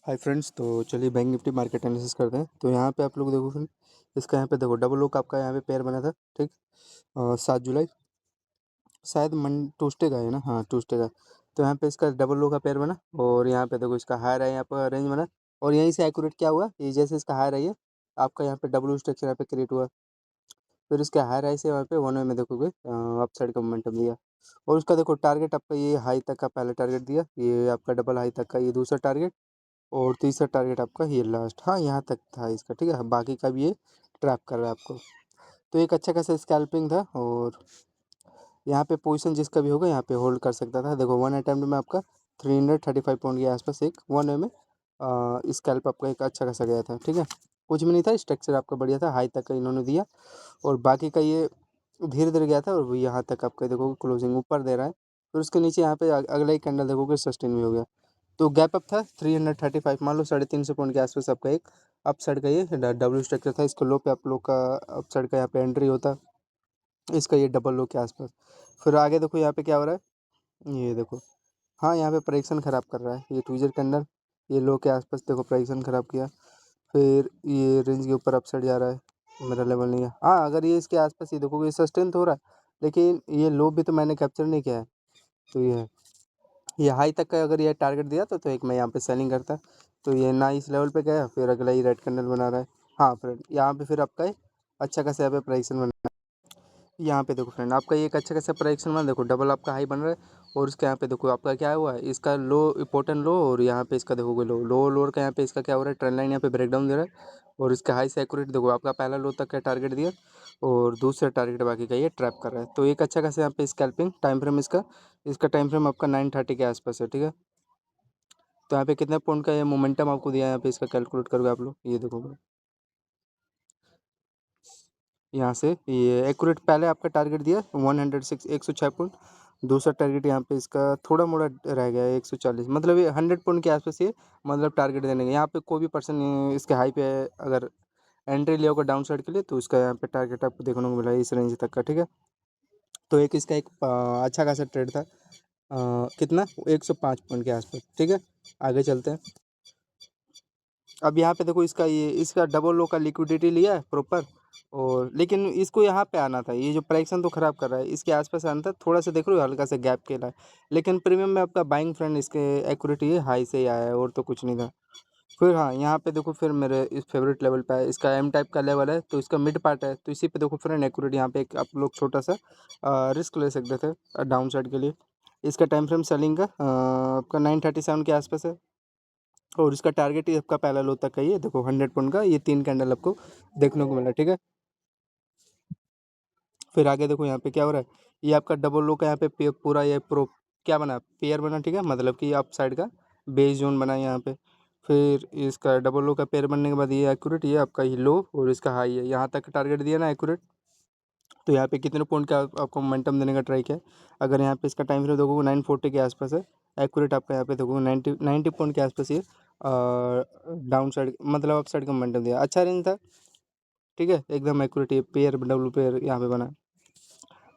Hi friends, तो चलिए bank Nifty market analysis करते हैं। तो यहाँ पे आप लोग देखो फ्रेंड, इसका यहाँ पे देखो डबल लो का आपका यहाँ पे पेयर बना था। ठीक, 7 जुलाई, शायद ट्यूसडे का है ना, हाँ ट्यूसडे का। तो यहाँ पे इसका डबल लो का पेयर बना और यहाँ पे देखो इसका हायर है, यहाँ पर रेंज बना और यहीं से एक्यूरेट क्या हुआ, ये जैसे इसका हायर है, ये आपका यहाँ पे डब्ल्यू स्ट्रक्चर यहाँ पे क्रिएट हुआ। फिर इसके हायर हाई से वहाँ पे वन वे में देखोगे अप साइड का मोमेंटम दिया और उसका देखो टारगेट आपका ये हाई तक का पहला टारगेट दिया, ये आपका डबल हाई तक का ये दूसरा टारगेट और तीसरा टारगेट आपका ये लास्ट, हाँ यहाँ तक था इसका। ठीक है, बाकी का भी ये ट्रैप कर रहा है आपको। तो एक अच्छा खासा स्कैल्पिंग था और यहाँ पे पोजीशन जिसका भी होगा यहाँ पे होल्ड कर सकता था। देखो वन अटैम्प्ट में आपका 335 पॉइंट के आसपास एक वन वे में स्कैल्प आपका एक अच्छा खासा गया था। ठीक है, कुछ भी नहीं था, स्ट्रक्चर आपका बढ़िया था, हाई तक का इन्होंने दिया और बाकी का ये धीरे धीरे गया था और यहाँ तक आपका देखोगे क्लोजिंग ऊपर दे रहा है। फिर उसके नीचे यहाँ पे अगला ही कैंडल देखोगे सस्टेन भी हो गया। तो गैप अप था 335, मान लो 350 पॉइंट के आसपास आपका एक अप साइड का ये डब्ल्यू स्ट्रक्चर था। इसको लो पे आप लोग का अप साइड का यहाँ पे एंट्री होता, इसका ये डबल लो के आसपास। फिर आगे देखो यहाँ पे क्या हो रहा है, ये देखो, हाँ यहाँ पे प्रेडिक्शन ख़राब कर रहा है ये ट्विजर कैंडल, ये लो के आसपास देखो प्रेडिक्शन ख़राब किया। फिर ये रेंज के ऊपर अप साइड जा रहा है, मेरा लेवल नहीं है। हाँ अगर ये इसके आसपास ये देखोगे सस्टेन तो हो रहा है, लेकिन ये लो भी तो मैंने कैप्चर नहीं किया है। तो ये है, ये हाई तक का अगर ये टारगेट दिया तो एक मैं यहाँ पे सेलिंग करता। तो ये ना इस लेवल पे गया, फिर अगला ही रेड कैंडल बना रहा है। हाँ फ्रेंड, यहाँ पे फिर आपका अच्छा खासा यहाँ पे प्राइसन बना, यहाँ पे देखो फ्रेंड आपका ये एक अच्छा खासा प्राइसन बना, देखो डबल आपका हाई बन रहा है और इसके यहाँ पे देखो आपका क्या हुआ है, इसका लो इंपॉर्टेंट लो और यहाँ पे इसका देखोगे लो लो लोअर का यहाँ पे इसका क्या हो रहा है, ट्रेंड लाइन यहाँ पे ब्रेकडाउन दे रहा है और इसका हाई से एक्यूरेट देखो आपका पहला लो तक का टारगेट दिया और दूसरा टारगेट बाकी का ये ट्रैप कर रहा है। तो एक अच्छा खासा यहाँ पे स्कैल्पिंग टाइम फ्रेम इसका इसका टाइम फ्रेम आपका 9:30 के आसपास है। ठीक है, तो यहाँ पे कितने पॉइंट का ये मोमेंटम आपको दिया है, यहाँ पे इसका कैलकुलेट करोगे आप लोग, ये देखोगे यहाँ से ये एक्यूरेट पहले आपका टारगेट दिया 106, 106 पॉइंट। दूसरा टारगेट यहाँ पे इसका थोड़ा मोड़ा रह गया है 140, मतलब ये 100 पॉइंट के आसपास ये मतलब टारगेट देने का। यहाँ पे कोई भी पर्सन इसके हाई पे अगर एंट्री लिया होगा डाउन साइड के लिए तो इसका यहाँ पे टारगेट आपको देखने को मिला है इस रेंज तक का। ठीक है, तो एक इसका एक अच्छा खासा ट्रेड था, कितना 105 पॉइंट के आसपास। ठीक है, आगे चलते हैं। अब यहाँ पे देखो इसका ये इसका डबल लो का लिक्विडिटी लिया है प्रॉपर और लेकिन इसको यहाँ पे आना था, ये जो प्राइसन तो ख़राब कर रहा है, इसके आसपास आना था, थोड़ा सा देख लो हल्का सा गैप के लिए। लेकिन प्रीमियम में आपका बाइंग फ्रेंड इसके एक्यूरेटी हाई से ही आया है और तो कुछ नहीं था। फिर हाँ यहाँ पे देखो फिर मेरे इस फेवरेट लेवल पे है, इसका एम टाइप का लेवल है तो इसका मिड पार्ट है, तो इसी पे देखो फ्रेंड एक्यूरेट यहाँ पे एक आप लोग छोटा सा रिस्क ले सकते थे डाउन साइड के लिए। इसका टाइम फ्रेम सेलिंग का आपका 9:37 के आसपास है और इसका टारगेट ही आपका पहला लो तक का ही है। देखो 100 पॉइंट का ये 3 कैंडल आपको देखने को मिला। ठीक है, फिर आगे देखो यहाँ पे क्या हो रहा है, ये आपका डबल लो का यहाँ पे पूरा ये प्रो क्या बना, पेयर बना। ठीक है, मतलब कि अप साइड का बेस जोन बना है यहाँ पे। फिर इसका डबल लो का पेयर बनने के बाद ये एक्यूरेट, ये आपका ही लो और इसका हाई है, यहाँ तक टारगेट दिया ना एक्यूरेट। तो यहाँ पे कितने पॉइंट का आपको मोमेंटम देने का ट्राई किया है, अगर यहाँ पे इसका टाइम फ्रेम देखोगे 940 के आसपास है। एक्यूरेट आपका यहाँ पे देखोगे 90 पॉइंट के आसपास ये डाउन साइड मतलब अप साइड का मोमेंटम दिया, अच्छा रेंज था। ठीक है, एकदम एक्यूरेट ये पेयर डब्लू पेयर यहाँ पे बना,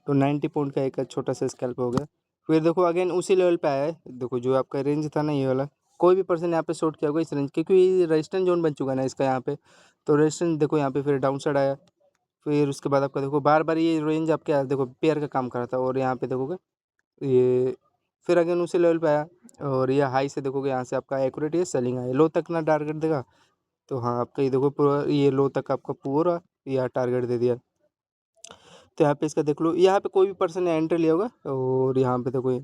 तो 90 पॉइंट का एक छोटा सा स्कैल्प हो गया। फिर देखो अगेन उसी लेवल पे आया है, देखो जो आपका रेंज था ना ये वाला, कोई भी पर्सन यहाँ पे शॉर्ट किया होगा इस रेंज, क्योंकि ये रेजिस्टेंस जोन बन चुका है ना इसका यहाँ पे। तो रेजिस्टेंस देखो यहाँ पे फिर डाउन साइड आया, फिर उसके बाद आपका देखो बार बार ये रेंज आपके देखो पेयर का काम कर रहा था और यहाँ पे देखोगे ये फिर अगेन उसी लेवल पे आया और ये हाई से देखोगे यहाँ से आपका एक्यूरेट ये सेलिंग आया, लो तक ना टारगेट देगा। तो हाँ आपका ये देखो पूरा ये लो तक आपका पूरा यह टारगेट दे दिया। तो यहाँ पे इसका देख लो, यहाँ पे कोई भी पर्सन ने एंट्री लिया होगा और यहाँ पे देखो ये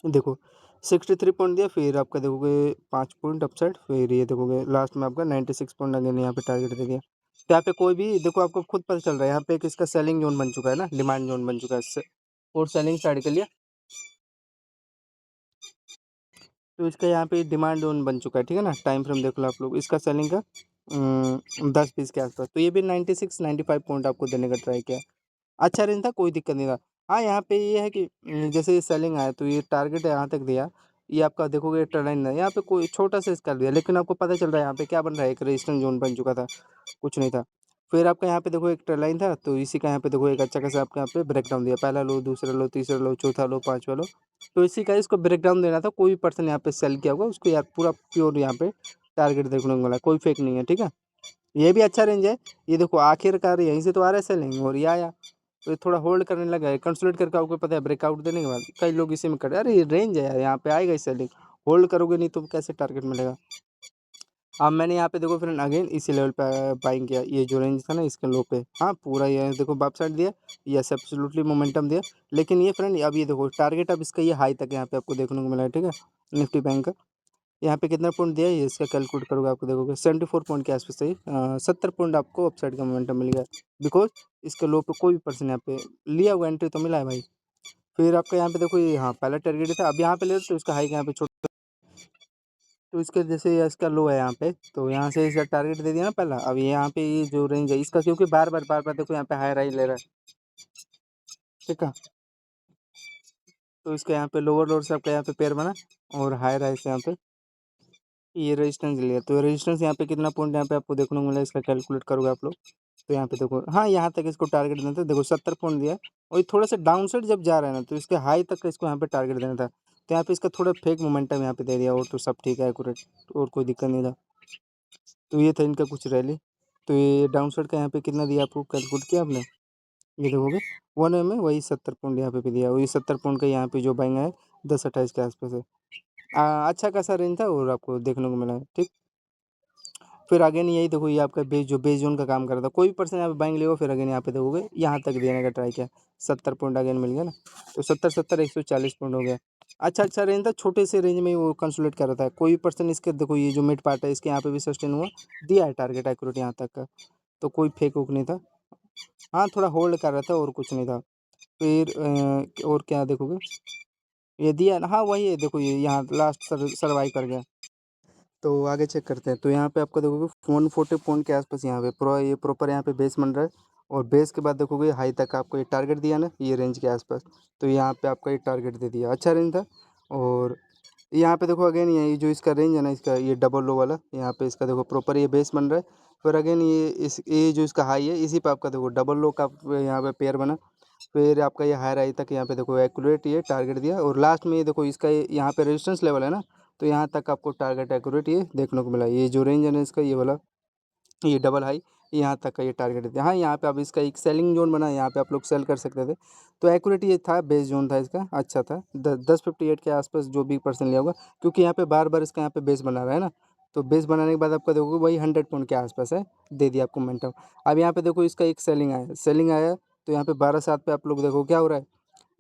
देखो 63 पॉइंट दिया, फिर आपका देखोगे 5 पॉइंट अपसाइड, फिर ये देखोगे लास्ट में आपका 96 पॉइंट अगेन यहाँ पे टारगेट दे दिया। तो यहाँ पे कोई भी देखो आपको खुद पता चल रहा है यहाँ पे एक इसका सेलिंग जोन बन चुका है ना, डिमांड जोन बन चुका है इससे और सेलिंग साइड के लिए। तो इसका यहाँ पे डिमांड जोन बन चुका है। ठीक है ना, टाइम फ्रेम देख लो आप लोग इसका सेलिंग का 10-20 के आसपास, तो ये भी 96-95 पॉइंट आपको देने का ट्राई किया, अच्छा रेंज था, कोई दिक्कत नहीं था। हाँ यहाँ पे ये है कि जैसे ये सेलिंग आया तो ये टारगेट यहाँ तक दिया, ये आपका देखोगे ट्रेंड लाइन है, यहाँ पे कोई छोटा सा स्केल दिया, लेकिन आपको पता चल रहा है यहाँ पे क्या बन रहा है, एक रेजिस्टेंस जोन बन चुका था, कुछ नहीं था। फिर आपका यहाँ पे देखो एक ट्रेल लाइन था, तो इसी का यहाँ पे देखो एक अच्छा खासा आपका यहाँ पे ब्रेक डाउन दिया, पहला लो, दूसरा लो, तीसरा लो, चौथा लो, पाँचवा लो। तो इसी का इसको ब्रेक डाउन देना था। कोई भी पर्सन यहाँ पे सेल किया होगा उसको यार पूरा प्योर यहाँ पे टारगेट देखने को मिला, कोई फेक नहीं है, ठीक है। ये भी अच्छा रेंज है। ये देखो आखिरकार यहीं से तो आ रहा है सेलिंग, और ये आया तो ये थोड़ा होल्ड करने लगा है, कंसोलिडेट करके आपको पता है ब्रेकआउट देने के बाद कई लोग इसी में कर, अरे ये रेंज है यार, यहाँ पे आएगा ही सेलिंग, होल्ड करोगे नहीं तो कैसे टारगेट मिलेगा। अब मैंने यहाँ पे देखो फ्रेंड अगेन इसी लेवल पे बाइंग किया, ये जो रेंज था ना इसके लो पे, हाँ पूरा ये देखो बाप साइड दिया, यस एब्सोल्युटली मोमेंटम दिया। लेकिन ये फ्रेंड अब ये देखो टारगेट अब इसका ये हाई तक यहाँ पे आपको देखने को मिला है, ठीक है। निफ्टी बैंक का यहाँ पे कितना पॉइंट दिया है ये इसका कैलकुलेट करोगे आपको देखोगे 74 पॉइंट के आसपास सही, 70 पॉइंट आपको अपसाइड का मोमेंटम मिल गया, बिकॉज इसके लो पे कोई भी पर्सन यहाँ पे लिया हुआ एंट्री तो मिला है भाई। फिर आपका यहाँ पे देखो ये हाँ पहला टारगेट था, अब यहाँ पे ले तो इसका हाई यहाँ पे छोटा, तो इसके जैसे ये इसका लो है यहाँ पे, तो यहाँ से इसका टारगेट दे दिया ना पहला, अब ये यहाँ पे ये जो रेंज है इसका, क्योंकि बार बार देखो यहाँ पे हाई राइज ले रहा है, ठीक है। तो इसका यहाँ पे लोअर लोअर से आपका यहाँ पे पेयर बना, और हाई राइज से यहाँ पे ये रेजिस्टेंस लिया, तो रेजिस्टेंस यहाँ पे कितना पॉइंट यहाँ पे आपको देखने को मिला, इसका कैलकुलेट करोगे आप लोग। तो यहाँ पे देखो हाँ यहाँ तक इसको टारगेट देना था, देखो 70 पॉइंट दिया है, और ये थोड़ा सा डाउन साइड जब जा रहा है ना तो इसके हाई तक का इसको यहाँ पे टारगेट देना था। तो यहाँ पे इसका थोड़ा फेक मोमेंटम यहाँ पे दे दिया, और तो सब ठीक है एक्यूरेट, और कोई दिक्कत नहीं था। तो ये था इनका कुछ रैली। तो ये डाउन साइड का यहाँ पे कितना दिया आपको कैलकुलेट किया आपने, ये देखोगे 1 में वही 70 पॉइंट यहाँ पे भी दिया, वही 70 पॉइंट का यहाँ पे जो बाइंग है 10-28 के आसपास है। अच्छा खासा रेंज था और आपको देखने को मिला है, ठीक। फिर अगेन यही देखो ये आपका बेस जो बेस जोन का काम कर रहा था, कोई भी पर्सन यहाँ पे बाइंग लेगा, फिर अगेन यहाँ पे देखोगे यहाँ तक देने का ट्राई किया, 70 पॉइंट अगेन मिल गया ना, तो 70 140 पॉइंट हो गया। अच्छा रेंज था, छोटे से रेंज में ही वो कंसोलिडेट कर रहा था। कोई भी पर्सन इसके देखो ये जो मिड पार्ट है इसके यहाँ पे भी सस्टेन हुआ, दिया है टारगेट एक्यूरेट यहाँ तक का, तो कोई फेक वुक नहीं था। हाँ थोड़ा होल्ड कर रहा था और कुछ नहीं था। फिर और क्या देखोगे, ये दिया हाँ वही है, देखो ये यहाँ लास्ट सर्वाइव कर गया। तो आगे चेक करते हैं, तो यहाँ पे आपको देखोगे 140 पॉइंट के आसपास यहाँ पे ये प्रॉपर यहाँ पे बेस बन रहा है, और बेस के बाद देखोगे हाई तक आपको ये टारगेट दिया ना ये रेंज के आसपास, तो यहाँ पे आपका ये टारगेट दे दिया, अच्छा रेंज था। और यहाँ पे देखो अगेन ये जो इसका रेंज है ना इसका ये डबल लो वाला, यहाँ पे इसका देखो प्रॉपर ये बेस बन रहा है। फिर अगेन ये जो इसका हाई है इसी पे आपका देखो डबल लो का यहाँ पे पेयर बना। फिर आपका ये हायर आई तक यहाँ पे देखो एक्यूरेट ये टारगेट दिया, और लास्ट में ये देखो इसका यहाँ पे रेजिस्टेंस लेवल है ना, तो यहाँ तक आपको टारगेट एक्यूरेट ये देखने को मिला। ये जो रेंज है ना इसका ये वाला ये डबल हाई यहाँ तक का ये टारगेट दिया। हाँ यहाँ पे अब इसका एक सेलिंग जोन बना है, यहाँ पे आप लोग सेल कर सकते थे। तो एक्यूरेट ये था, बेस जोन था इसका, अच्छा था। 1058 के आसपास जो भी पर्सन लिया होगा, क्योंकि यहाँ पे बार बार इसका यहाँ पे बेस बना रहा है ना, तो बेस बनाने के बाद आपका देखोगे वही 100 पॉइंट के आसपास है, दे दिया आपको मोमेंटम। अब यहाँ पे देखो इसका एक सेलिंग आया, तो यहाँ पे 12/7 पे आप लोग देखो क्या हो रहा है,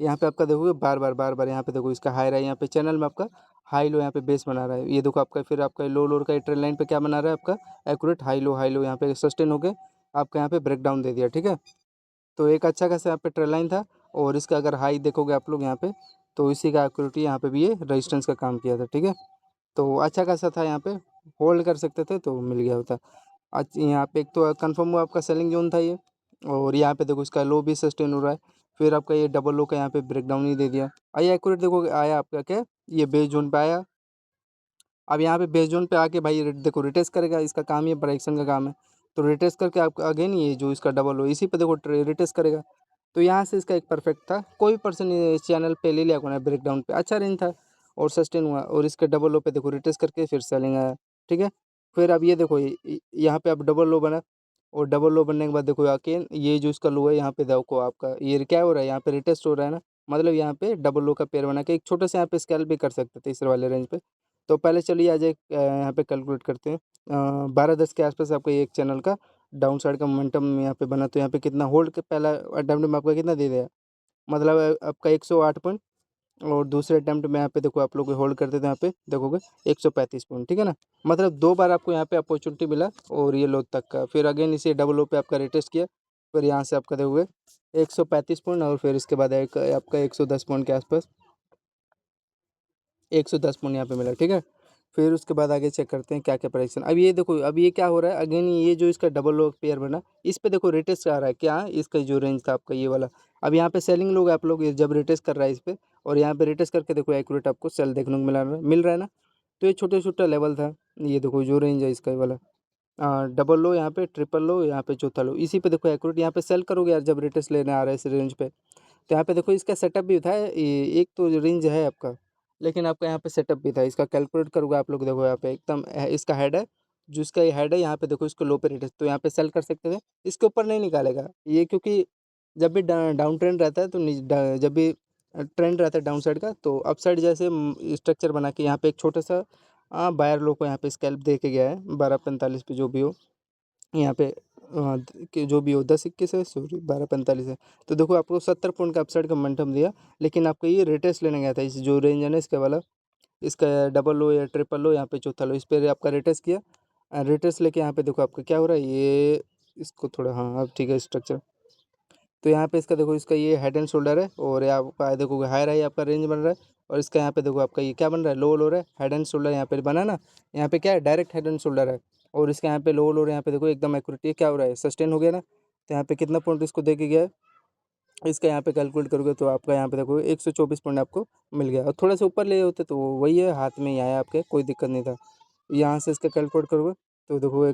यहाँ पे आपका देखोगे बार बार यहाँ पे देखो इसका हाई रहा है, यहाँ पे चैनल में आपका हाई लो यहाँ पे बेस बना रहा है। ये देखो आपका फिर आपका लो लोअर का ट्रेंड लाइन पे क्या बना रहा है आपका एक्यूरेट हाई लो यहाँ पे सस्टेन होके आपका यहाँ पे ब्रेक डाउन दे दिया, ठीक है। तो एक अच्छा खासा यहाँ पे ट्रेंड लाइन था, और इसका अगर हाई देखोगे आप लोग यहाँ पे, तो इसी का एक्यूरेटी यहाँ पे भी ये रेजिस्टेंस का काम किया था, ठीक है। तो अच्छा खासा था, यहाँ पे होल्ड कर सकते थे तो मिल गया होता। आज यहाँ पे एक तो कंफर्म हुआ आपका सेलिंग जोन था ये, और यहाँ पे देखो इसका लो भी सस्टेन हो रहा है। फिर आपका ये डबल लो का यहाँ पे ब्रेकडाउन ही दे दिया। आइए एक्यूरेट देखो आया आपका क्या, ये बेस जोन पे आया। अब यहाँ पे बेस जोन पे आके भाई देखो रिटेस्ट करेगा, इसका काम ये प्राइक्सन का काम है। तो रिटेस्ट करके आप अगेन ये जो इसका डबल लो इसी पे देखो रिटेस्ट करेगा। तो यहाँ से इसका एक परफेक्ट था, कोई पर्सन इस चैनल पे ले लिया कोई ब्रेकडाउन पे, अच्छा रेंज था और सस्टेन हुआ, और इसके डबल लो पे देखो रिटेस्ट करके फिर सेलिंग आया, ठीक है। फिर अब ये देखो यहाँ पे अब डबल लो बना, और डबल लो बनने के बाद देखो अगेन ये जो इसका लो है यहाँ पे देखो आपका ये क्या हो रहा है, यहाँ पे रिटेस्ट हो रहा है ना, मतलब यहाँ पे डबल लो का पेयर बना के एक छोटे से यहाँ पे स्केल भी कर सकते थे इस वाले रेंज पे। तो पहले चलिए आज एक यहाँ पे कैलकुलेट करते हैं। 12-10 के आसपास आपका ये एक चैनल का डाउन साइड का मोमेंटम यहाँ पे बना, तो यहाँ पे कितना होल्ड के पहला अटेम्प्ट में आपका कितना दे दिया, मतलब आपका 108 पॉइंट, और दूसरे अटेम्प्ट में यहाँ पे देखो आप लोग होल्ड करते थे यहाँ पे देखोगे 135 पॉइंट, ठीक है ना। मतलब 2 बार आपको यहाँ पे अपॉर्चुनिटी मिला, और ये लो तक का, फिर अगेन इसे डबल लो पे आपका रिटेस्ट किया, फिर यहाँ से आपका देखोगे 135 पॉइंट, और फिर इसके बाद एक आपका 110 पॉइंट के आसपास 110 पॉइंट यहाँ पे मिला, ठीक है। फिर उसके बाद आगे चेक करते हैं क्या क्या प्राइस। अब ये देखो अब ये क्या हो रहा है, अगेन ये जो इसका डबल लो पेयर बना इस पे देखो रिटेस्ट आ रहा है, क्या इसका जो रेंज था आपका ये वाला। अब यहाँ पे सेलिंग लोग आप लोग जब रिटेस्ट कर रहा है इस पे, और यहाँ पे रिटेस्ट करके देखो एक्यूरेट आपको सेल देखने को मिल रहा है ना। तो ये छोटे छोटा लेवल था, ये देखो जो रेंज है इसका ये वाला, डबल लो यहाँ पे, ट्रिपल लो यहाँ पे, चौथा लो, इसी पे देखो एक्यूरेट यहाँ पे सेल करोगे यार जब रिटेस्ट लेने आ रहा है इस रेंज पे। तो यहाँ पे देखो इसका सेटअप भी था, एक तो रेंज है आपका, लेकिन आपका यहाँ पे सेटअप भी था, इसका कैलकुलेट करोगे आप लोग, देखो यहाँ पे एकदम इसका हेड है, जो इसका ये हेड है यहाँ पे देखो, इसको लो पे रेट तो यहाँ पे सेल कर सकते थे, इसके ऊपर नहीं निकालेगा ये, क्योंकि जब भी डाउन ट्रेंड रहता है तो जब भी ट्रेंड रहता है डाउन साइड का, तो अप साइड जैसे स्ट्रक्चर बना के यहाँ पे एक छोटा सा बायर लो को यहाँ पे स्कैल्प दे के गया है 12:45 पे, जो भी हो यहाँ पे कि जो भी हो 10:21 है, सॉरी 12:45 है। तो देखो आपको 70 पॉइंट का अपसाइड का मोमेंटम दिया, लेकिन आपको ये रिटेस्ट लेने गया था, इस जो रेंज है ना इसके वाला, इसका डबल लो या ट्रिपल लो यहाँ पे चौथा लो, इस पर आपका रिटेस्ट किया, रिटेस्ट लेके यहाँ पे देखो आपका क्या हो रहा है, ये इसको थोड़ा, हाँ अब ठीक है स्ट्रक्चर। तो यहाँ पे इसका देखो, इसका ये हेड एंड शोल्डर है, और ये आपका देखो हायर हाई आपका रेंज बन रहा है, और इसका यहाँ पे देखो आपका ये क्या बन रहा है, लो लो रहा है, हेड एंड शोल्डर यहाँ पे बना ना, यहाँ पे क्या है डायरेक्ट हेड एंड शोल्डर है, और इसका यहाँ पे लो लो यहाँ पे देखो एकदम एक्यूरेट, ये क्या हो रहा है सस्टेन हो गया ना। तो यहाँ पे कितना पॉइंट इसको दे के गया है, इसका यहाँ पे कैलकुलेट करोगे तो आपका यहाँ पे देखो 124 पॉइंट आपको मिल गया, और थोड़ा सा ऊपर ले होते तो वही है, हाथ में ही आया आपके, कोई दिक्कत नहीं था। यहाँ से इसका कैलकुलेट करोगे तो देखो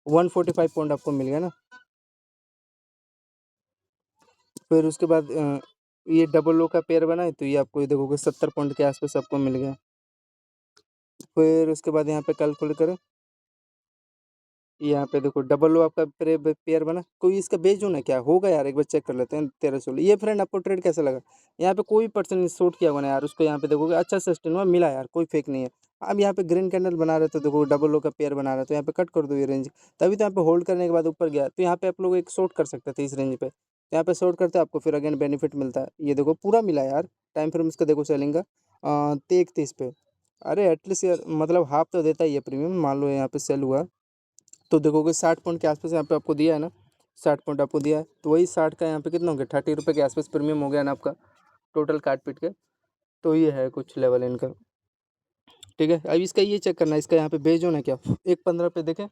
145 पॉइंट आपको मिल गया ना। फिर उसके बाद ये डबल लो का पेयर बना है, तो ये आपको ये देखोगे 70 पॉइंट के आसपास आपको मिल गया। फिर उसके बाद यहाँ पे कैलकुलेट करें, यहाँ पे देखो डबल लो आपका पेयर बना, कोई इसका बेच जो ना क्या होगा यार, एक बार चेक कर लेते हैं 1316। ये फ्रेंड आपको ट्रेड कैसा लगा, यहाँ पे कोई पर्सन शूट किया होगा ना यार, उसको यहाँ पे देखोगे अच्छा सस्टेन हुआ मिला यार, कोई फेक नहीं है। अब यहाँ पे ग्रीन कैंडल बना रहे तो देखो डबल लो का पेयर बना रहे तो यहाँ पे कट कर दो ये रेंज, तभी तो यहाँ पे होल्ड करने के बाद ऊपर गया, तो यहाँ पे आप लोग एक शॉर्ट कर सकते थे इस रेंज पे, तो यहाँ पे शॉर्ट करते आपको फिर अगेन बेनिफिट मिलता है। ये देखो पूरा मिला यार, टाइम फ्रेम इसका देखो सेलिंग का 31 पे, अरे एटलीस्ट यार मतलब हाफ तो देता ही है प्रीमियम, मान लो यहाँ पे सेल हुआ तो देखोगे 60 पॉइंट के आसपास यहाँ पे आपको दिया है ना, 60 पॉइंट आपको दिया है, तो वही 60 का यहाँ पे कितना हो गया, 30 रुपये के आसपास प्रीमियम हो गया ना आपका टोटल काट पीट के। तो ये है कुछ लेवल इनका, ठीक है। अब इसका ये चेक करना है, इसका यहाँ पे बेस जो है क्या 1:15 पे देखें,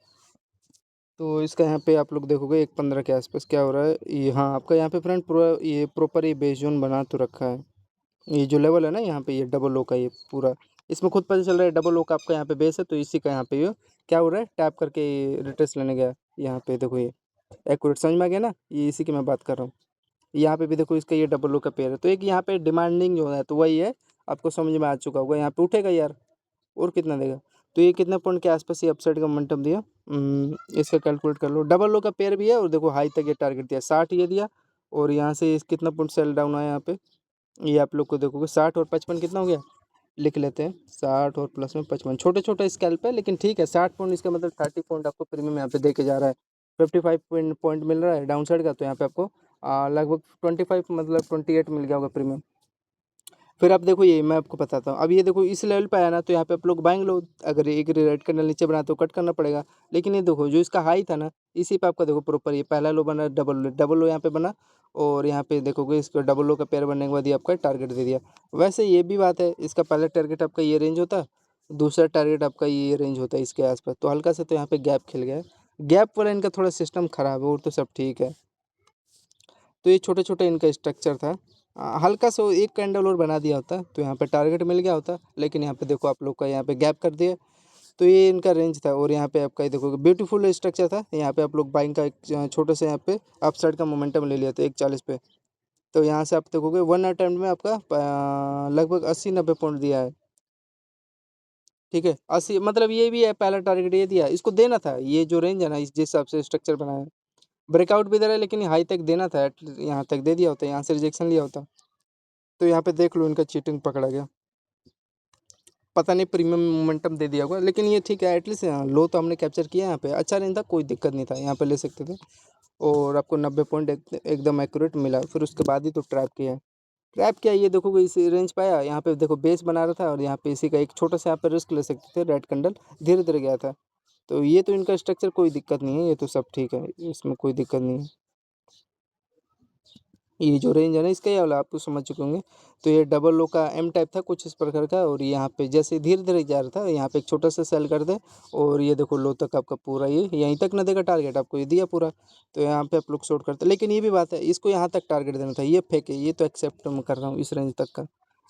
तो इसका यहाँ पे आप लोग देखोगे 1:15 के आसपास क्या हो रहा है, ये हाँ आपका यहाँ पे फ्रेंड पूरा ये प्रॉपर ये बेस जोन बना तो रखा है, ये जो लेवल है ना यहाँ पे ये डबल लो का ये पूरा, इसमें खुद पता चल रहा है डबल लो का आपका यहाँ पे बेस है, तो इसी का यहाँ पे ये क्या हो रहा है, टैप करके रिटेस्ट लेने गया यहाँ पे देखो, ये एक्यूरेट समझ में आ गया ना, ये इसी की मैं बात कर रहा हूँ। यहाँ पे भी देखो इसका ये डबल लो का पेयर है, तो एक यहाँ पे डिमांडिंग जो है तो वही है, आपको समझ में आ चुका होगा, यहाँ पे उठेगा यार, और कितना देगा। तो ये कितना पॉइंट के आसपास ये अपसाइड का मोमेंटम दिया, इसका कैलकुलेट कर लो, डबल लो का पेयर भी है, और देखो हाई तक ये टारगेट दिया 60 ये दिया, और यहाँ से कितना पॉइंट सेल डाउन आया यहाँ पे, ये आप लोग को देखोगे 60 और 55 कितना हो गया, लिख लेते हैं 60 और प्लस में 55, छोटे छोटे स्कैल्प है लेकिन ठीक है, 60 पॉइंट इसका मतलब 30 पॉइंट आपको प्रीमियम यहाँ पे दे के जा रहा है, 55 पॉइंट मिल रहा है डाउन साइड का, तो यहाँ पे आपको लगभग 25 मतलब 28 मिल गया होगा प्रीमियम। फिर आप देखो ये मैं आपको बताता हूँ, अब ये देखो इस लेवल पे आया ना, तो यहाँ पे आप लोग बाइंग लो, अगर एक रेड कैंडल नीचे बना तो कट करना पड़ेगा, लेकिन ये देखो जो इसका हाई था ना, इसी पे आपका देखो प्रॉपर ये पहला लो बना, डबल लो यहाँ पे बना, और यहाँ पे देखोगे इसको डबल लो का पेयर बनने के बाद ये आपका टारगेट दे दिया। वैसे ये भी बात है, इसका पहला टारगेट आपका ये रेंज होता, दूसरा टारगेट आपका ये रेंज होता है इसके आसपास, तो हल्का से तो यहाँ पे गैप खिल गया है, गैप वाला इनका थोड़ा सिस्टम खराब है, और तो सब ठीक है। तो ये छोटे छोटे इनका स्ट्रक्चर था, हल्का सा एक कैंडल और बना दिया होता तो यहाँ पे टारगेट मिल गया होता, लेकिन यहाँ पे देखो आप लोग का यहाँ पे गैप कर दिया, तो ये इनका रेंज था, और यहाँ पे आपका ये देखो ब्यूटीफुल स्ट्रक्चर था, यहाँ पे आप लोग बाइंग का एक छोटे से यहाँ पे अप साइड का मोमेंटम ले लिया था 1:40 पे, तो यहाँ से आप देखोगे वन अटेम्प्ट में आपका लगभग 80-90 पॉइंट दिया है, ठीक है 80, मतलब ये भी है पहला टारगेट ये दिया, इसको देना था, ये जो रेंज है ना इस जिस हिसाब से स्ट्रक्चर बनाया है, ब्रेकआउट भी दे रहा है लेकिन हाई तक देना था, यहाँ तक दे दिया होता, यहाँ से रिजेक्शन लिया होता, तो यहाँ पे देख लो इनका चीटिंग पकड़ा गया, पता नहीं प्रीमियम मोमेंटम दे दिया होगा, लेकिन ये ठीक है एटलीस्ट लो तो हमने कैप्चर किया, यहाँ पे अच्छा नहीं था, कोई दिक्कत नहीं था, यहाँ पे ले सकते थे, और आपको 90 पॉइंट एकदम एक्यूरेट मिला। फिर उसके बाद ही तो ट्रैप किया है, ट्रैप किया ये देखो इस रेंज पे आया, यहाँ पे देखो बेस बना रहा था, और यहाँ पे इसी का एक छोटा सा यहाँ पे रिस्क ले सकते थे, रेड कैंडल धीरे धीरे गया था, तो ये तो इनका स्ट्रक्चर कोई दिक्कत नहीं है, ये तो सब ठीक है, इसमें कोई दिक्कत नहीं है। ये जो रेंज है ना इसका, ये वाला आपको समझ चुके होंगे, तो ये डबल लो का एम टाइप था कुछ इस प्रकार का, और यहाँ पे जैसे धीरे धीरे जा रहा था, यहाँ पे एक छोटा सा सेल कर दे, और ये देखो लो तक आपका पूरा ये यहीं तक ना देगा टारगेट, आपको ये दिया पूरा, तो यहाँ पे आप लोग शॉर्ट करते, लेकिन ये भी बात है इसको यहाँ तक टारगेट देना था, ये फेक है, ये तो एक्सेप्ट मैं कर रहा हूँ, इस रेंज तक का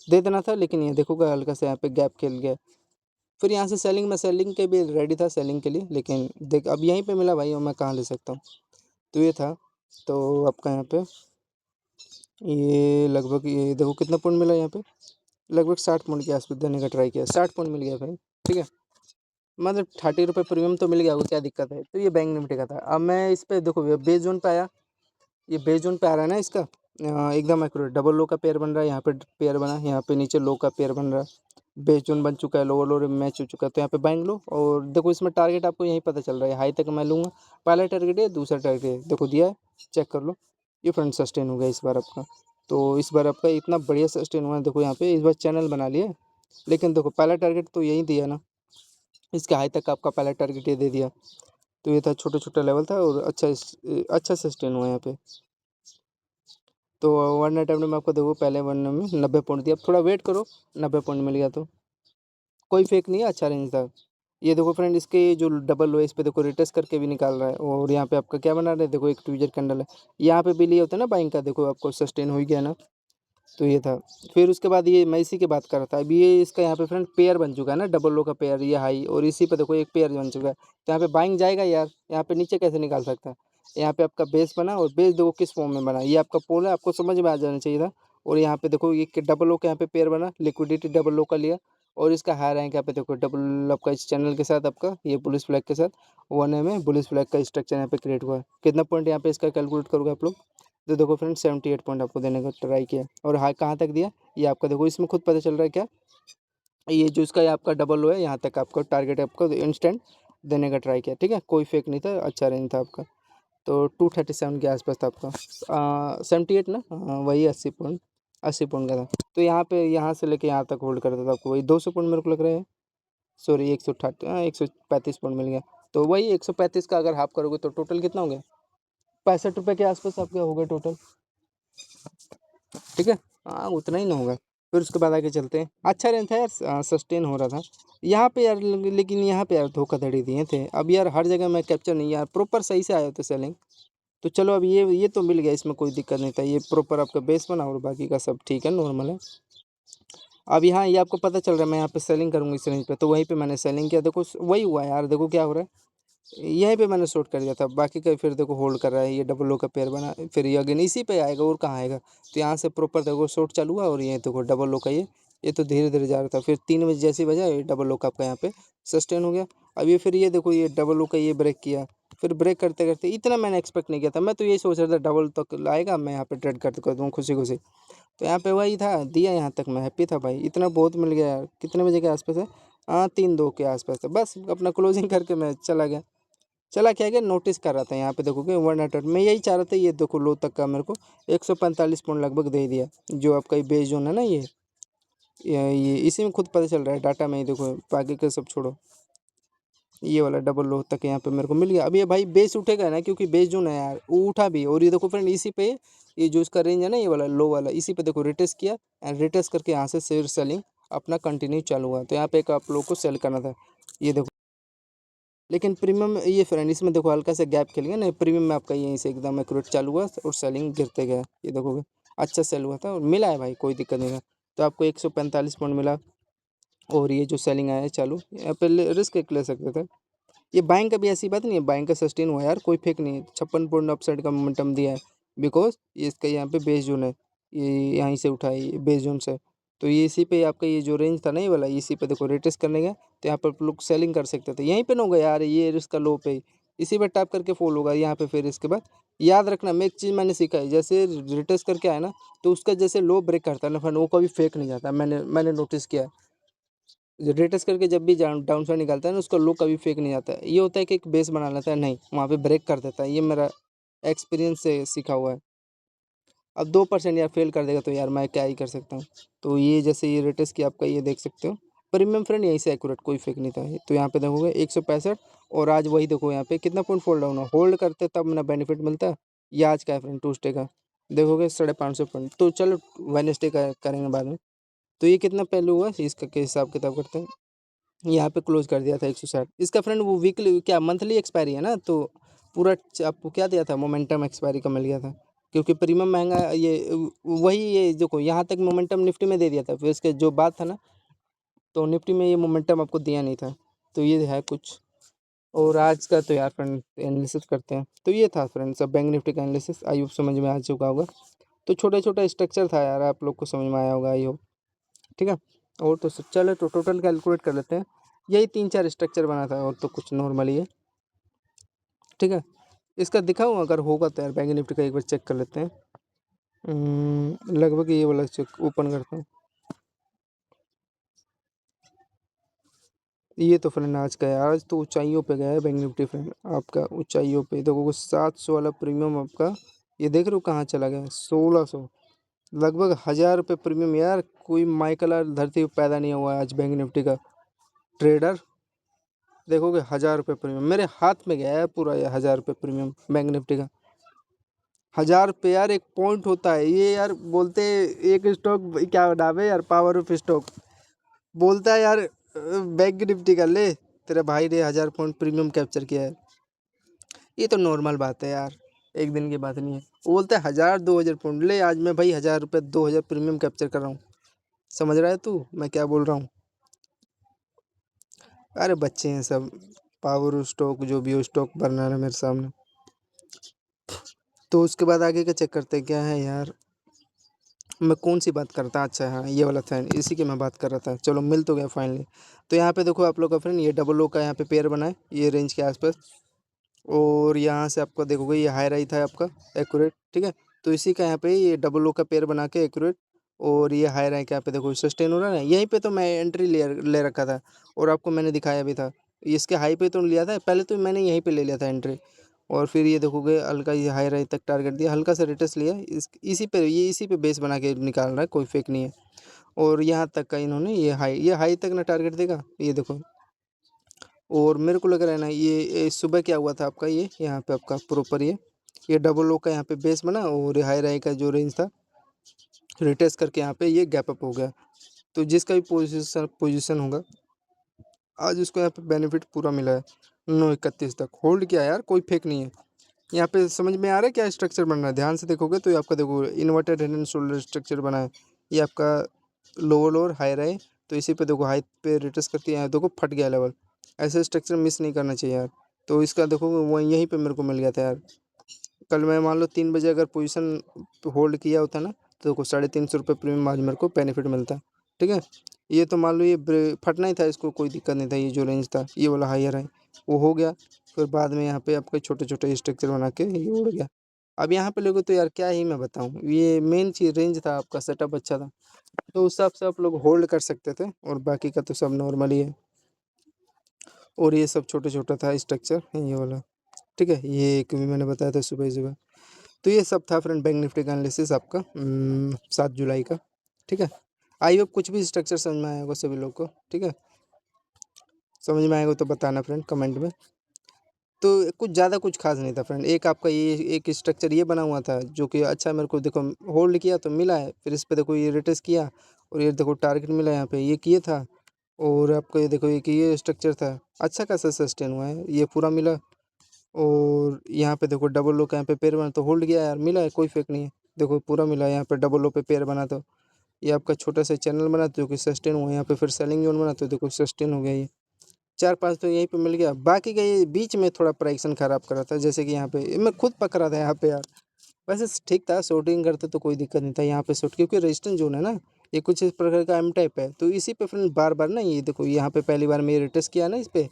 दे देना था, लेकिन ये देखोगा हल्का सा यहाँ पे गैप खेल गया, फिर यहाँ से सेलिंग, मैं सेलिंग के भी रेडी था सेलिंग के लिए, लेकिन देख अब यहीं पे मिला भाई और मैं कहाँ ले सकता हूँ। तो ये था। तो आपका यहाँ पे ये लगभग ये देखो कितना पॉइंट मिला यहाँ पे, लगभग 60 पॉइंट के आसपास देने का ट्राई किया, 60 पॉइंट मिल गया भाई। ठीक है, मतलब 30 रुपये प्रीमियम तो मिल गया, वो क्या दिक्कत है। तो ये बैंक निफ्टी का था। अब मैं इस पे देखो बेस जोन पे आया, ये बेस जोन पे आ रहा है ना इसका, एकदम एक्यूरेट डबल लो का पेयर बन रहा है, यहाँ पे पेयर बना, यहाँ पे नीचे लो का पेयर बन रहा है, बेस जोन बन चुका है, लोअर लोअर मैच हो चुका है। तो यहाँ पे बाइंग लो और देखो इसमें टारगेट आपको यहीं पता चल रहा है, हाई तक मैं लूँगा। पहला टारगेट है, दूसरा टारगेट है, देखो दिया है, चेक कर लो। ये फ्रंट सस्टेन हो गया इस बार आपका। तो इस बार आपका इतना बढ़िया सस्टेन हुआ है, देखो यहाँ पे इस बार चैनल बना लिया। लेकिन देखो पहला टारगेट तो यही दिया ना, इसके हाई तक आपका पहला टारगेट ये दे दिया। तो ये था, छोटा छोटा लेवल था और अच्छा सस्टेन हुआ यहाँ पे। तो वन नाइट टाइम में आपको देखो पहले वन में 90 पॉइंट दिया, अब थोड़ा वेट करो, 90 पॉइंट मिल गया तो कोई फेक नहीं है, अच्छा रेंज था। ये देखो फ्रेंड, इसके जो डबल लो है इस पे देखो रिटेस्ट करके भी निकाल रहा है, और यहाँ पे आपका क्या बना रहा है, देखो एक ट्विजर कैंडल है, यहाँ पे भी लिए होता है ना बाइंग का, देखो आपको सस्टेन हो ही गया ना। तो ये था। फिर उसके बाद ये मैं इसी की बात कर रहा था, अभी ये इसका यहाँ पे फ्रेंड पेयर बन चुका है ना, डबल लो का पेयर, ये हाई, और इसी पे देखो एक पेयर बन चुका है। तो यहाँ पे बाइंग जाएगा यार, यहाँ पे नीचे कैसे निकाल सकता है। यहाँ पे आपका बेस बना, और बेस देखो किस फॉर्म में बना, ये आपका पोल है, आपको समझ में आ जाना चाहिए था। और यहाँ पे देखो ये डबल लो का यहाँ पे पेयर बना, लिक्विडिटी डबल लो का लिया, और इसका हाई रैंक यहाँ पे देखो डबल आपका इस चैनल के साथ आपका ये पुलिस फ्लैग के साथ 1 में पुलिस फ्लैग का स्ट्रक्चर यहाँ पे क्रिएट हुआ है। कितना पॉइंट यहाँ पे इसका कैलकुलेट करोगे आप लोग। तो देखो फ्रेंड 78 पॉइंट आपको देने का ट्राई किया, और हाई कहाँ तक दिया ये आपका देखो इसमें खुद पता चल रहा है क्या, ये जो इसका आपका डबल लो है यहाँ तक आपका टारगेट आपको इंस्टेंट देने का ट्राई किया। ठीक है, कोई फेक नहीं था, अच्छा रेंज था आपका। तो 237 के आसपास था आपका, 78 ना, हाँ वही 80 पॉइंट, 80 पॉइंट का था। तो यहाँ पे यहाँ से लेके यहाँ तक होल्ड करता था आपको, वही 200 पॉइंट मेरे को लग रहा है, सॉरी 160, 135 पॉइंट मिल गया। तो वही 135 का अगर हाफ करोगे तो टोटल कितना हो गया, 65 रुपये के आसपास आपका हो गया टोटल। ठीक है, हाँ उतना ही ना होगा। फिर उसके बाद आगे चलते हैं, अच्छा रेंज था यार, सस्टेन हो रहा था यहाँ पे यार, लेकिन यहाँ पे यार धोखाधड़ी दिए थे। अब यार हर जगह मैं कैप्चर नहीं यार प्रॉपर सही से आया था सेलिंग। तो चलो अब ये तो मिल गया, इसमें कोई दिक्कत नहीं था, ये प्रॉपर आपका बेस बना और बाकी का सब ठीक है, नॉर्मल है। अब यहाँ ये आपको पता चल रहा है मैं यहाँ पे सेलिंग करूँगा इस रेंज पे, तो वहीं पे मैंने सेलिंग किया, देखो वही हुआ यार, देखो क्या हो रहा है, यहीं पे मैंने शॉर्ट कर दिया था, बाकी का फिर देखो होल्ड कर रहा है, ये डबल लो का पेयर बना, फिर ये अगेन इसी पे आएगा और कहाँ आएगा। तो यहाँ से प्रॉपर देखो शॉर्ट चालू हुआ, और ये देखो डबल लो का ये तो धीरे धीरे जा रहा था, फिर 3 बजे जैसे ही बजा ये डबल लो का आपका यहाँ पे सस्टेन हो गया। अब ये फिर ये देखो ये डबल लो का ये ब्रेक किया, फिर ब्रेक करते करते इतना मैंने एक्सपेक्ट नहीं किया था, मैं तो यही सोच रहा था डबल तक लाएगा, मैं यहाँ पे ट्रेड करते कर दूँ खुशी खुशी। तो यहाँ पे वही था, दिया यहाँ तक, मैं हैप्पी था भाई, इतना बहुत मिल गया यार। कितने बजे के आसपास है, हाँ 3-2 के आसपास था, बस अपना क्लोजिंग करके मैं चला गया। चला क्या गया, नोटिस कर रहा था यहाँ पे देखोगे 1 मैं यही चाह रहा था, ये देखो लो तक का मेरे को 145 पॉइंट लगभग दे दिया, जो आपका ये बेस जोन है ना, ये इसी में खुद पता चल रहा है डाटा में ही, देखो बाकी का सब छोड़ो, ये वाला डबल लो तक यहाँ पे मेरे को मिल गया। अब ये भाई बेस उठेगा ना, क्योंकि बेस जो है यार वो उठा भी, और ये देखो फ्रेंड इसी पे ये जो इसका रेंज है ना, ये वाला लो वाला, इसी पे देखो रिटेस्ट किया, एंड रिटेस्ट करके यहाँ से शेयर सेलिंग अपना कंटिन्यू चालू हुआ। तो यहाँ पे एक आप लोग को सेल करना था, ये देखो। लेकिन प्रीमियम ये फ्रेंड इसमें देखो हल्का सा गैप खेल गया ना, प्रीमियम में आपका यहीं से एकदम एक्यूरेट चालू हुआ और सेलिंग गिरते गया, ये देखोगे अच्छा सेल हुआ था और मिला है भाई, कोई दिक्कत नहीं था। तो आपको 145 पॉइंट मिला, और ये जो सेलिंग आया है चालू, यहाँ पे रिस्क एक ले सकते थे। ये बाइंग का भी ऐसी बात नहीं है, बाइंग का सस्टेन हुआ यार, कोई फेक नहीं है, 56 पॉइंट अपसाइड का मोमेंटम दिया है, बिकॉज ये इसका यहाँ पे बेस जोन है, ये यहीं से उठा है, ये बेस जोन से। तो ये इसी पे आपका ये जो रेंज था ना ये वाला, इसी पे देखो रेटेस्ट करने गया, तो यहाँ पर आप लोग सेलिंग कर सकते थे, यहीं पे ना होगा यार, ये इसका लो पे इसी पे टैप करके फॉल होगा यहाँ पे। फिर इसके बाद याद रखना, मैं एक चीज़ मैंने सीखा है, जैसे रिटेस्ट करके आया ना, तो उसका जैसे लो ब्रेक करता है ना फ्रेंड, वो कभी फेक नहीं जाता, मैंने नोटिस किया है। रेटस करके जब भी डाउन साइड निकालता है ना, उसका लो कभी फेक नहीं जाता है, ये होता है कि एक बेस बना लेता है, नहीं वहाँ पे ब्रेक कर देता है, ये मेरा एक्सपीरियंस से सीखा हुआ है। अब 2% यार फेल कर देगा तो यार मैं क्या ही कर सकता हूँ। तो ये जैसे ये रेटस की आपका ये देख सकते हो, प्रीमियम फ्रेंड यहीं से एक्यूरेट, कोई फेक नहीं था। तो यहाँ पे देखोगे 165, और आज वही देखो यहाँ पे कितना पॉइंट फोल्ड डाउन है, होल्ड करते तब मेरा बेनिफिट मिलता है। ये आज का है फ्रेंड, ट्यूसडे का, देखोगे 550 पॉइंट। तो चलो वेडनेसडे का करेंगे बाद में। तो ये कितना पहले हुआ इसका के हिसाब किताब करते हैं, यहाँ पे क्लोज कर दिया था 160। इसका फ्रेंड वो वीकली क्या मंथली एक्सपायरी है ना, तो पूरा आपको क्या दिया था, मोमेंटम एक्सपायरी का मिल गया था, क्योंकि प्रीमियम महंगा ये वही, ये देखो यहाँ तक मोमेंटम निफ्टी में दे दिया था, फिर इसके जो बात था ना, तो निफ्टी में ये मोमेंटम आपको दिया नहीं था। तो ये है कुछ। और आज का तो यार फ्रेंड एनालिसिस करते हैं। तो ये था फ्रेंड सब बैंक निफ्टी का एनालिसिस, आई होप समझ में आ चुका होगा। तो छोटा छोटा स्ट्रक्चर था यार, आप लोग को समझ में आया होगा आई होप। ठीक है। और तो चलो तो टोटल कैलकुलेट कर लेते हैं। यही 3-4 स्ट्रक्चर बना था और तो कुछ नॉर्मली है। ठीक है। इसका दिखाऊँ अगर होगा तो यार बैंक निफ्टी का एक बार चेक कर लेते हैं। लगभग ये वाला चेक ओपन करते हैं। ये तो फ्रेंड आज का है, आज तो ऊंचाइयों पे गया है बैंक निफ्टी फ्रेंड आपका। ऊंचाइयों पे देखो 700 वाला प्रीमियम आपका, ये देख रहे हो कहाँ चला गया, 1600। लगभग 1000 रुपये प्रीमियम यार। कोई माइकल और धरती पे पैदा नहीं हुआ है आज बैंक निफ्टी का ट्रेडर। देखोगे 1000 रुपये प्रीमियम मेरे हाथ में गया है पूरा, ये 1000 रुपये प्रीमियम बैंक निफ्टी का। 1000 रुपये यार एक पॉइंट होता है ये यार। बोलते एक स्टॉक क्या नाम है यार, पावर ऑफ स्टॉक बोलता है यार। बैंक निफ्टी का ले, तेरे भाई ने 1000 पॉइंट प्रीमियम कैप्चर किया है। ये तो नॉर्मल बात है यार, एक दिन की बात नहीं है। वो बोलते हैं 1000-2000 पॉइंट ले, आज मैं भाई 1000 रुपये 2000 प्रीमियम कैप्चर कर रहा हूँ। समझ रहा है तू मैं क्या बोल रहा हूँ? अरे बच्चे हैं सब, पावर स्टॉक जो भी हो स्टॉक बना है मेरे सामने। तो उसके बाद आगे का चेक करते हैं क्या है यार। मैं कौन सी बात करता, अच्छा हाँ ये वाला था, इसी की मैं बात कर रहा था। चलो मिल तो गया फाइनली। तो यहाँ पे देखो आप लोग का फ्रेंड, ये डबल ओ का यहाँ पे पेयर बना है ये रेंज के आसपास। और यहाँ से आपका देखोगे ये हाई राई था आपका एक्यूरेट। ठीक है। तो इसी का यहाँ पे ये डबल ओ का पेयर बना के एक्यूरेट, और ये हाई राई का यहाँ पे देखो सस्टेन हो रहा है ना। यहीं पे तो मैं एंट्री ले रखा था, और आपको मैंने दिखाया भी था। इसके हाई पे तो लिया था पहले, तो मैंने यहीं पे ले लिया था एंट्री। और फिर ये देखोगे हल्का ये हाई राई तक टारगेट दिया, हल्का सा रिटर्स लिया, इसी पे बेस बना के निकाल रहा है, कोई फेक नहीं है। और यहाँ तक का इन्होंने ये हाई तक ना टारगेट देगा, ये देखो। और मेरे को लग रहा है ना ये सुबह क्या हुआ था आपका, ये यहाँ पे आपका प्रॉपर ये डबल ओ का यहाँ पे बेस बना, और हाई राई का जो रेंज था रिटेस्ट करके यहाँ पे ये गैप अप हो गया। तो जिसका भी पोजीशन होगा आज उसको यहाँ पे बेनिफिट पूरा मिला है। 931 तक होल्ड किया यार, कोई फेक नहीं है। यहाँ पे समझ में आ रहा है क्या स्ट्रक्चर बन रहा है? ध्यान से देखोगे तो ये आपका देखो inverted head and shoulder structure बना है। ये आपका लोअर लोअर हाई रहे, तो इसी पे देखो हाई पे रिटर्स करती है, देखो फट गया लेवल। ऐसे स्ट्रक्चर मिस नहीं करना चाहिए यार। तो इसका देखो वो यहीं पे मेरे को मिल गया था यार। कल मैं मान लो 3 बजे अगर पोजीशन होल्ड किया होता ना, तो देखो 350 रुपये प्रीमियम आज मेरे को बेनिफिट मिलता। ठीक है। ये तो मान लो ये फटना ही था, इसको कोई दिक्कत नहीं था। ये जो रेंज था ये वाला हायर है वो हो गया। फिर बाद में यहाँ पे आपके छोटे छोटे स्ट्रक्चर बना के ये उड़ गया। अब यहाँ पे लोगों तो यार क्या ही मैं बताऊँ, ये मेन चीज़ रेंज था आपका, सेटअप अच्छा था, तो उस हिसाब से आप लोग होल्ड कर सकते थे। और बाकी का तो सब नॉर्मल ही है। और ये सब छोटा छोटा था स्ट्रक्चर ये वाला। ठीक है। ये एक भी मैंने बताया था सुबह सुबह। तो ये सब था फ्रेंड बैंक निफ्टी का एनालिसिस आपका 7 जुलाई का। ठीक है। आई होप कुछ भी स्ट्रक्चर समझ में आया होगा सभी लोग को। ठीक है। समझ में आएगा तो बताना फ्रेंड कमेंट में। तो कुछ ज़्यादा कुछ खास नहीं था फ्रेंड। एक आपका ये एक स्ट्रक्चर ये बना हुआ था जो कि अच्छा मेरे को देखो होल्ड किया तो मिला है। फिर इस पे देखो ये रिटेस्ट किया, और ये देखो टारगेट मिला यहाँ पे, ये किए था। और आपको ये देखो ये स्ट्रक्चर था अच्छा खासा सस्टेन हुआ है, ये पूरा मिला। और यहाँ पे देखो डबल लो का यहाँ पे पेयर बना तो होल्ड किया यार, मिला है, कोई फेक नहीं है। देखो पूरा मिला यहाँ पे डबल लो पे पेयर बना तो ये आपका छोटा सा चैनल बना तो जो कि सस्टेन हुआ। यहाँ पे फिर सेलिंग जोन बना तो देखो सस्टेन हो गया ये। 4-5 तो यहीं पे मिल गया। बाकी का ये बीच में थोड़ा प्राइक्शन खराब कर रहा था, जैसे कि यहाँ पे मैं खुद पकड़ा था यहाँ पे यार। वैसे ठीक था, शॉर्टिंग करते तो कोई दिक्कत नहीं था यहाँ पे शॉर्ट, क्योंकि रेजिस्टेंस जोन है ना, ये कुछ इस प्रकार का एम टाइप है। तो इसी पे फ्रेंड बार बार ना ये देखो यहाँ पे पहली बार मैं रिटेस्ट किया ना इस पे,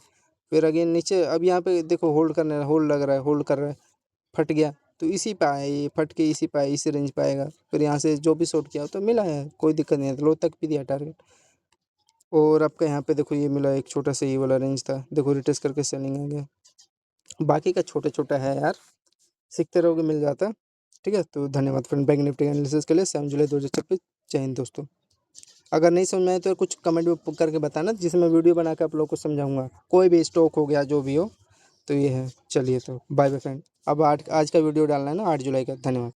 फिर अगेन नीचे, अब यहाँ पे देखो होल्ड लग रहा है, होल्ड कर रहा है, फट गया। तो इसी पे आया ये, फट के इसी पे आया, इसी रेंज पे आएगा। फिर यहाँ से जो भी शॉर्ट किया तो मिला है, कोई दिक्कत नहीं है। लो तक भी दिया टारगेट। और आपका यहाँ पे देखो ये मिला एक छोटा सा ये वाला रेंज था, देखो रिटेस्ट करके सेलिंग आ गया। बाकी का छोटा छोटा है यार, सीखते रहोगे मिल जाता। ठीक है। तो धन्यवाद फ्रेंड बैंक निफ्टी एनालिसिस के लिए 7 जुलाई 2026। जय हिंद दोस्तों। अगर नहीं समझ में आए तो कुछ कमेंट में करके बताना, जिसमें मैं वीडियो बना के आप लोग को समझाऊंगा। कोई भी स्टॉक हो गया जो भी हो। तो ये है, चलिए तो बाय बाय फ्रेंड। अब आज का वीडियो डालना है ना 8 जुलाई का। धन्यवाद।